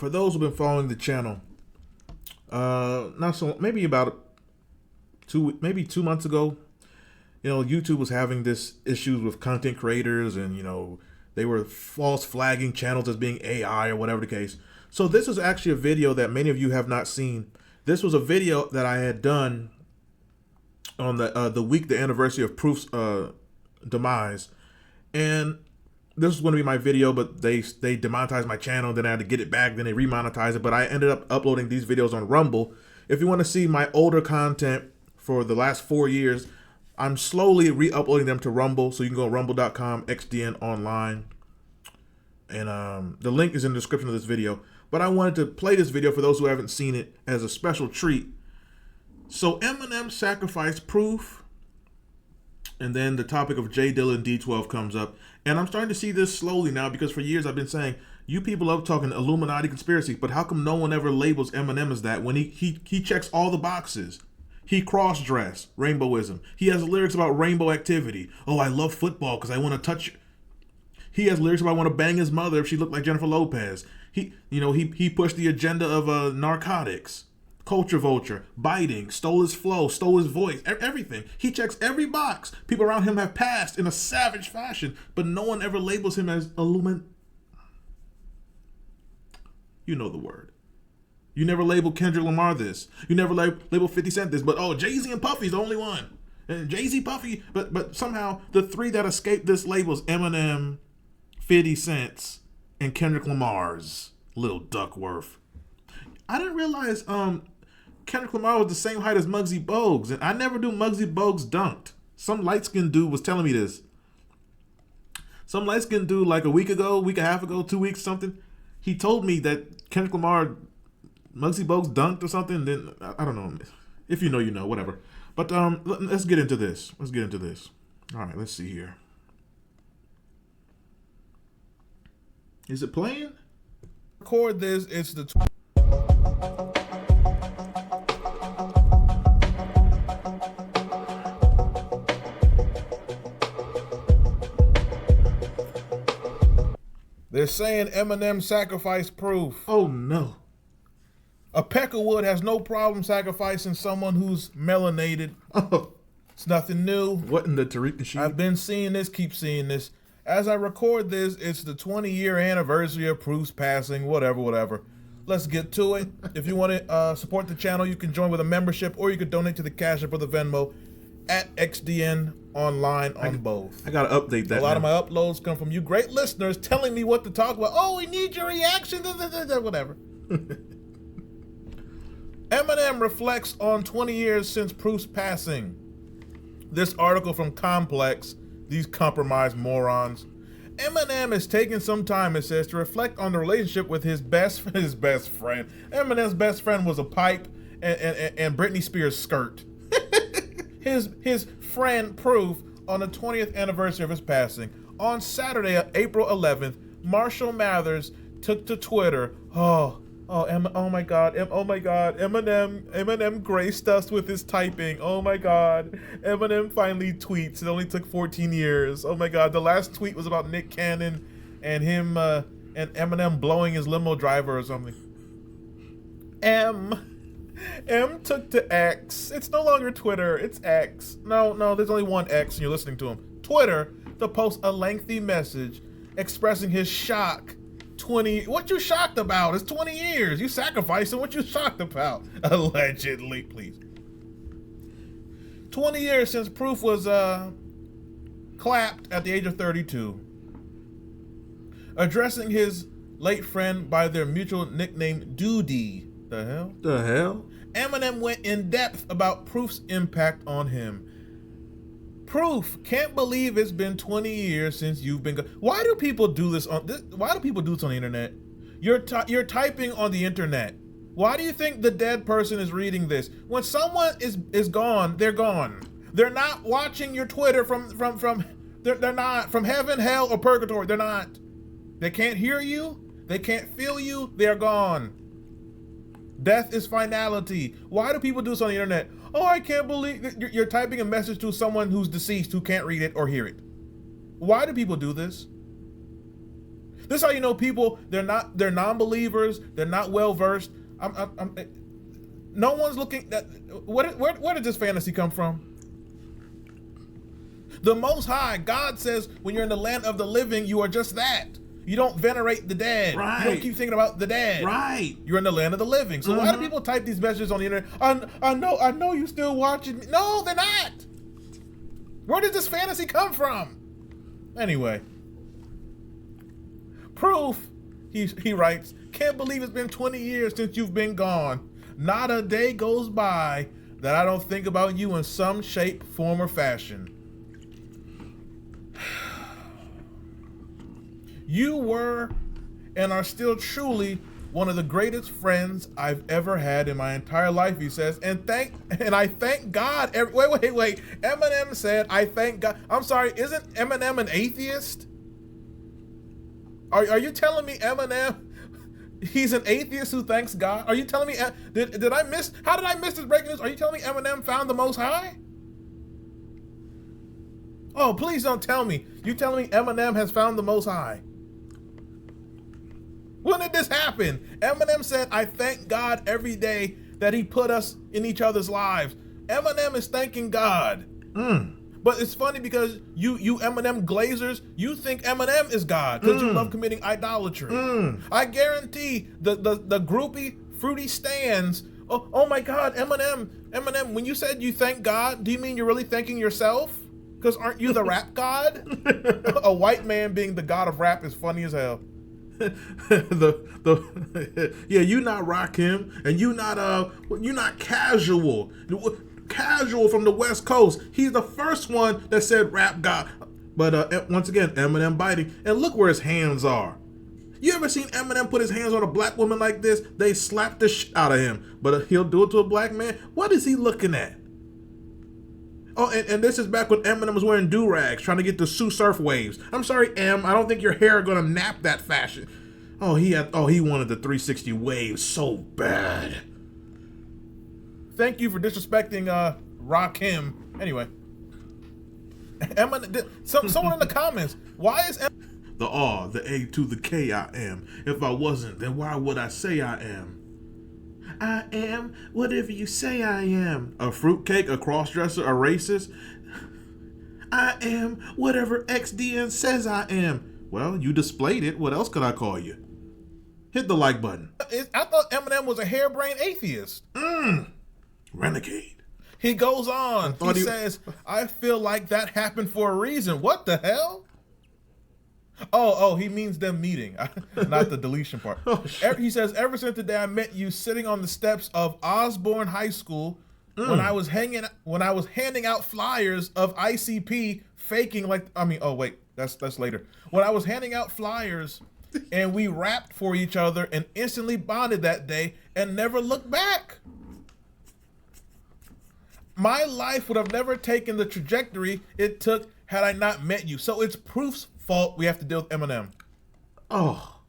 for those who've been following the channel, maybe about 2 months ago, YouTube was having this issues with content creators, and they were false flagging channels as being AI or whatever the case. So this is actually a video that many of you have not seen. This was a video that I had done on the anniversary of Proof's demise, and this was going to be my video, but they demonetized my channel. Then I had to get it back. Then they remonetized it. But I ended up uploading these videos on Rumble. If you want to see my older content for the last 4 years, I'm slowly re-uploading them to Rumble. So you can go to rumble.com, XDN online. And the link is in the description of this video. But I wanted to play this video for those who haven't seen it as a special treat. So Eminem sacrificed Proof. And then the topic of Dilla and D12 comes up. And I'm starting to see this slowly now, because for years I've been saying, you people love talking Illuminati conspiracy, but how come no one ever labels Eminem as that when he checks all the boxes? He cross-dressed, rainbowism. He has lyrics about rainbow activity. Oh, I love football because I want to touch. He has lyrics about I want to bang his mother if she looked like Jennifer Lopez. He pushed the agenda of narcotics. Culture vulture, biting, stole his flow, stole his voice, everything. He checks every box. People around him have passed in a savage fashion, but no one ever labels him as You know the word. You never label Kendrick Lamar this. You never label 50 Cent this, but Jay-Z and Puffy's the only one. And Jay-Z, Puffy, but somehow the three that escaped this label is Eminem, 50 Cent, and Kendrick Lamar's Little Duckworth. I didn't realize Kendrick Lamar was the same height as Muggsy Bogues, and I never knew Muggsy Bogues dunked. Some light-skinned dude was telling me this. Some light-skinned dude like a week and a half ago, 2 weeks, something. He told me that Kendrick Lamar, Muggsy Bogues dunked or something. Then I don't know. If you know, you know. Whatever. But let's get into this. All right, let's see here. Is it playing? Record this. It's the. They're saying Eminem sacrificed Proof. Oh no. A Peckerwood has no problem sacrificing someone who's melanated. Oh, it's nothing new. What in the Tariq Nasheed? I've been seeing this, keep seeing this. As I record this, it's the 20-year anniversary of Proof's passing, whatever. Let's get to it. If you want to support the channel, you can join with a membership, or you could donate to the Cash App or the Venmo at XDN online on both. I gotta update that. A lot of my uploads come from you great listeners telling me what to talk about. Oh, we need your reaction, whatever. Eminem reflects on 20 years since Proof's passing. This article from Complex, these compromised morons. Eminem is taking some time, it says, to reflect on the relationship with his best friend. Eminem's best friend was a pipe and Britney Spears' skirt. His friend Proof on the 20th anniversary of his passing. On Saturday, April 11th, Marshall Mathers took to Twitter. Oh my God, Eminem graced us with his typing. Oh my God, Eminem finally tweets. It only took 14 years. Oh my God, the last tweet was about Nick Cannon and him and Eminem blowing his limo driver or something. M took to X. It's no longer Twitter, it's X. No, there's only one X and you're listening to him. Twitter to post a lengthy message expressing his shock. What you shocked about? It's 20 years. You sacrificing. What you shocked about? Allegedly, please. 20 years since Proof was clapped at the age of 32. Addressing his late friend by their mutual nickname Doody. The hell? Eminem went in depth about Proof's impact on him. Proof, can't believe it's been 20 years since you've been gone. Why do people do this on the internet? You're typing on the internet. Why do you think the dead person is reading this? When someone is gone, they're gone. They're not watching your Twitter they're not from heaven, hell, or purgatory. They're not. They can't hear you. They can't feel you. They're gone. Death is finality. Why do people do this on the internet? Oh, I can't believe that you're typing a message to someone who's deceased who can't read it or hear it. Why do people do this? This is how you know people, they're non-believers, they're not well-versed. No one's looking at, where did this fantasy come from? The Most High, God says, when you're in the land of the living, you are just that. You don't venerate the dead. Right. You don't keep thinking about the dead. Right. You're in the land of the living. So why do people type these messages on the internet? I know you're still watching me. No, they're not. Where did this fantasy come from? Anyway. Proof, he writes, can't believe it's been 20 years since you've been gone. Not a day goes by that I don't think about you in some shape, form, or fashion. You were and are still truly one of the greatest friends I've ever had in my entire life, he says. And I thank God. Wait. Eminem said, I thank God. I'm sorry, isn't Eminem an atheist? Are you telling me Eminem, he's an atheist who thanks God? Are you telling me, how did I miss this breaking news? Are you telling me Eminem found the Most High? Oh, please don't tell me. You telling me Eminem has found the Most High? When did this happen? Eminem said, I thank God every day that he put us in each other's lives. Eminem is thanking God. But it's funny because you Eminem glazers, you think Eminem is God because you love committing idolatry. I guarantee the groupie fruity stands. Oh my God, Eminem, when you said you thank God, do you mean you're really thanking yourself? Because aren't you the rap god? A white man being the god of rap is funny as hell. Yeah, you not Rakim, and you not casual from the West Coast. He's the first one that said rap god. But once again, Eminem biting, and look where his hands are. You ever seen Eminem put his hands on a black woman like this? They slap the shit out of him, but he'll do it to a black man. What is he looking at? Oh, and this is back when Eminem was wearing do-rags, trying to get the Sioux Surf waves. I'm sorry, Em, I don't think your hair gonna nap that fashion. He wanted the 360 waves so bad. Thank you for disrespecting Rakim. Anyway, Eminem, someone in the comments, why is The R, the A to the K, I am. If I wasn't, then why would I say I am? I am whatever you say I am. A fruitcake, a crossdresser, a racist? I am whatever XDN says I am. Well, you displayed it. What else could I call you? Hit the like button. I thought Eminem was a harebrained atheist. Renegade. He goes on. He says, I feel like that happened for a reason. What the hell? Oh, he means them meeting, not the deletion part. He says, ever since the day I met you sitting on the steps of Osborne High School, when I was handing out flyers of ICP, faking like, that's later. When I was handing out flyers and we rapped for each other and instantly bonded that day and never looked back. My life would have never taken the trajectory it took had I not met you. So it's Proof's fault we have to deal with Eminem. Oh.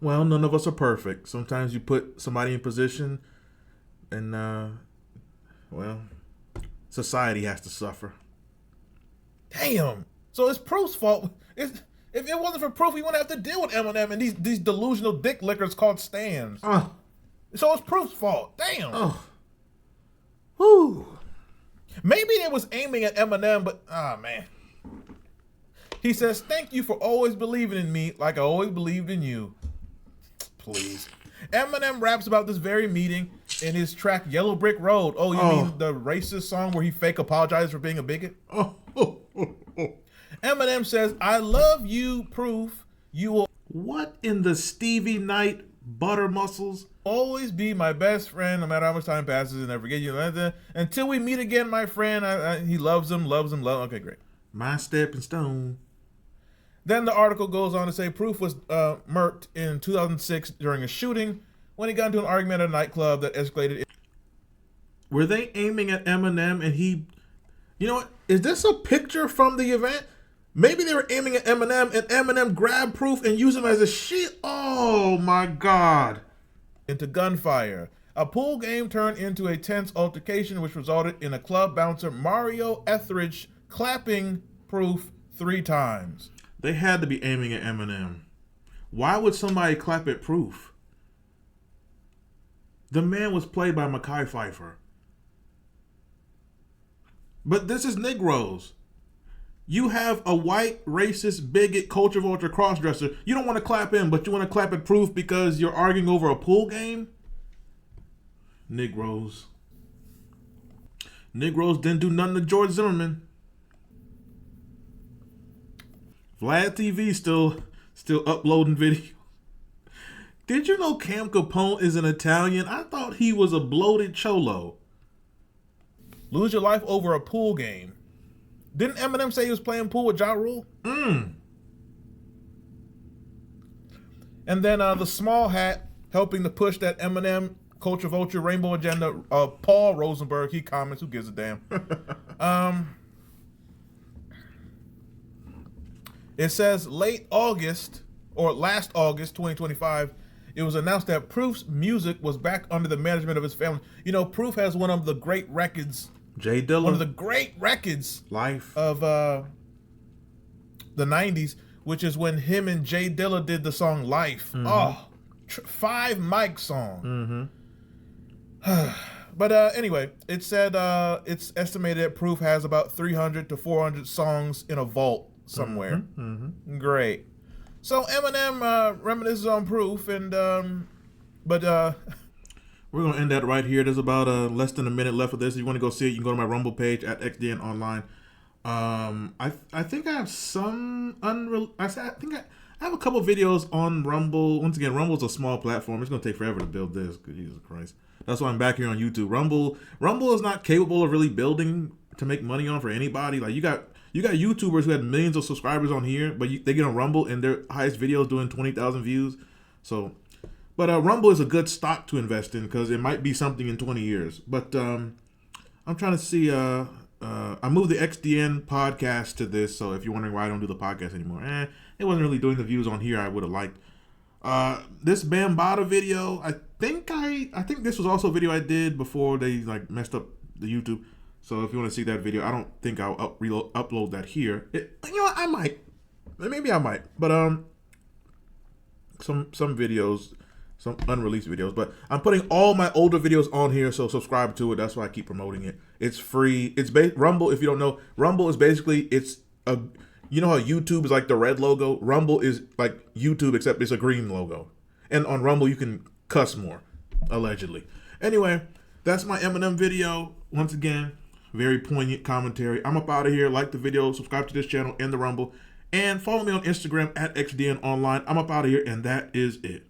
Well, none of us are perfect. Sometimes you put somebody in position and, society has to suffer. Damn. So it's Proof's fault. If it wasn't for Proof, we wouldn't have to deal with Eminem and these delusional dick lickers called stans. So it's Proof's fault. Damn. Whew. Maybe they was aiming at Eminem, but, man. He says, thank you for always believing in me like I always believed in you. Please. Eminem raps about this very meeting in his track Yellow Brick Road. Oh, you mean the racist song where he fake apologized for being a bigot? Eminem says, I love you, Proof. You will... What in the Stevie Knight butter muscles? Always be my best friend no matter how much time passes and never forget you. Until we meet again, my friend. He loves him. Okay, great. My stepping stone. Then the article goes on to say Proof was murked in 2006 during a shooting when he got into an argument at a nightclub that escalated. Were they aiming at Eminem and he... You know what? Is this a picture from the event? Maybe they were aiming at Eminem and Eminem grabbed Proof and used him as a shield. Oh my God. Into gunfire. A pool game turned into a tense altercation which resulted in a club bouncer, Mario Etheridge, clapping Proof 3 times. They had to be aiming at Eminem. Why would somebody clap at Proof? The man was played by Mekhi Phifer. But this is Negroes. You have a white, racist, bigot, culture vulture, crossdresser. You don't want to clap him, but you want to clap at Proof because you're arguing over a pool game? Negroes. Negroes didn't do nothing to George Zimmerman. Vlad TV still uploading video. Did you know Cam Capone is an Italian? I thought he was a bloated cholo. Lose your life over a pool game. Didn't Eminem say he was playing pool with Ja Rule? And then the small hat helping to push that Eminem culture vulture rainbow agenda. Paul Rosenberg, he comments, who gives a damn? It says last August 2025, it was announced that Proof's music was back under the management of his family. You know, Proof has one of the great records. Jay Dilla. One of the great records. Life. Of the 90s, which is when him and Jay Dilla did the song Life. Oh, 5 mic song. But anyway, it said it's estimated that Proof has about 300 to 400 songs in a vault somewhere. Great. So Eminem reminisces on Proof, and but we're gonna end that right here. There's about less than a minute left of this. If you want to go see it, you can go to my Rumble page at XDN Online. I think I have some I think I have a couple videos on Rumble. Once again, Rumble's a small platform. It's gonna take forever to build this. Jesus Christ. That's why I'm back here on YouTube. Rumble is not capable of really building to make money on for anybody. Like you got YouTubers who had millions of subscribers on here, but they get on Rumble and their highest video is doing 20,000 views. So, but Rumble is a good stock to invest in because it might be something in 20 years. But I'm trying to see. I moved the XDN podcast to this, so if you're wondering why I don't do the podcast anymore, it wasn't really doing the views on here I would have liked. This Bambaataa video, I think this was also a video I did before they like messed up the YouTube. So if you want to see that video, I don't think I'll upload that here. You know what? I might. Maybe I might. But some videos, some unreleased videos. But I'm putting all my older videos on here, so subscribe to it. That's why I keep promoting it. It's free. It's Rumble. If you don't know, Rumble is basically you know how YouTube is like the red logo? Rumble is like YouTube, except it's a green logo. And on Rumble, you can cuss more, allegedly. Anyway, that's my Eminem video. Once again, very poignant commentary. I'm up out of here. Like the video, subscribe to this channel and the Rumble, and follow me on Instagram at XDN Online. I'm up out of here, and that is it.